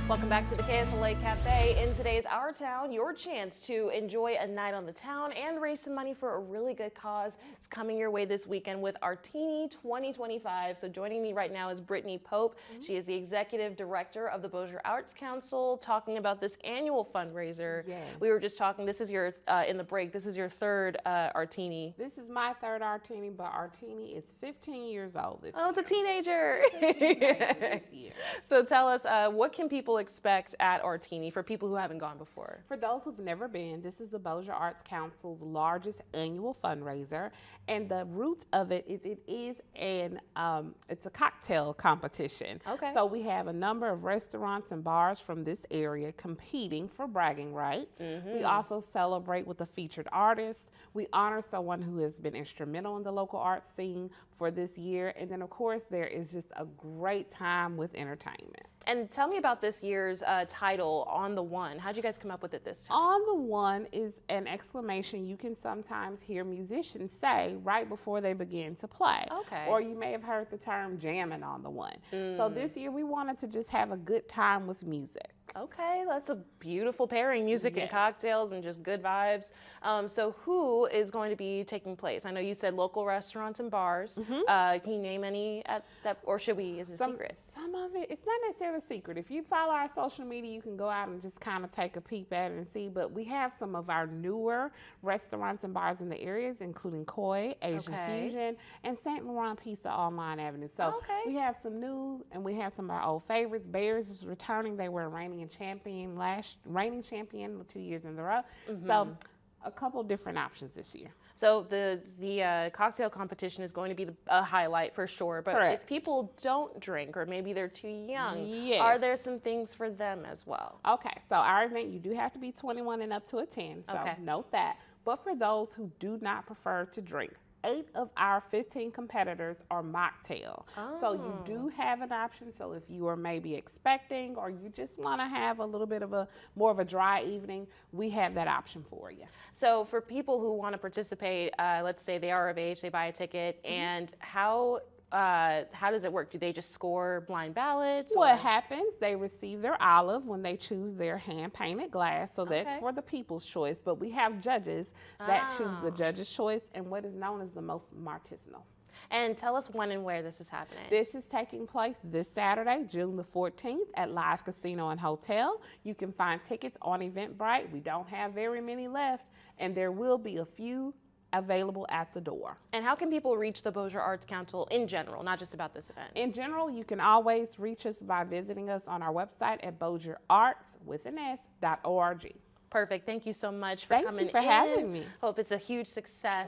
Welcome back to the KSLA Cafe. In today's Our Town, your chance to enjoy a night on the town and raise some money for a really good cause. It's coming your way this weekend with Artini 2025. So joining me right now is Brittany Pope. She is the Executive Director of the Bossier Arts Council, talking about this annual fundraiser. Yes. We were just talking, this is your, in the break, this is your third Artini. This is my third Artini, but Artini is 15 years old this year. Oh, it's a teenager. This year. So tell us, what can people expect at Artini for people who haven't gone before? For those who've never been, this is the Bossier Arts Council's largest annual fundraiser, and the root of it is it's a cocktail competition. Okay. So we have a number of restaurants and bars from this area competing for bragging rights. We also celebrate with a featured artist. We honor someone who has been instrumental in the local arts scene for this year, and then of course there is just a great time with entertainment. And tell me about this year's title, On the One. How'd you guys come up with it this time? On the One is an exclamation you can sometimes hear musicians say right before they begin to play. Okay. Or you may have heard the term jamming on the one. So this year we wanted to just have a good time with music. Okay, that's a beautiful pairing, music and cocktails and just good vibes. So who is going to be taking place? I know you said local restaurants and bars. Can you name any at that, or should we, is it a secret? Some of it, it's not necessarily a secret. If you follow our social media, you can go out and just kind of take a peep at it and see, but we have some of our newer restaurants and bars in the areas, including Koi, Asian Fusion, and St. Laurent Pizza on Line Avenue. So we have some new, and we have some of our old favorites. Bears is returning. They were reigning champion 2 years in a row. So a couple different options this year. So the cocktail competition is going to be a highlight for sure. But if people don't drink, or maybe they're too young, are there some things for them as well? Okay, so our event, you do have to be 21 and up to attend, so note that. But for those who do not prefer to drink, 8 of our 15 competitors are mocktail. So you do have an option. So if you are maybe expecting, or you just want to have a little bit of more of a dry evening, we have that option for you. So for people who want to participate, let's say they are of age, they buy a ticket, and how does it work? Do they just score blind ballots? What happens, they receive their olive when they choose their hand-painted glass, so that's for the people's choice, but we have judges that choose the judge's choice and what is known as the most artisanal. And tell us when and where this is happening. This is taking place this Saturday, June the 14th at Live Casino and Hotel. You can find tickets on Eventbrite. We don't have very many left, and there will be a few available at the door. And how can people reach the Bossier Arts Council in general, not just about this event? In general, you can always reach us by visiting us on our website at bossierarts.org. Perfect. Thank you so much for coming in. Thank you for having me. Hope it's a huge success.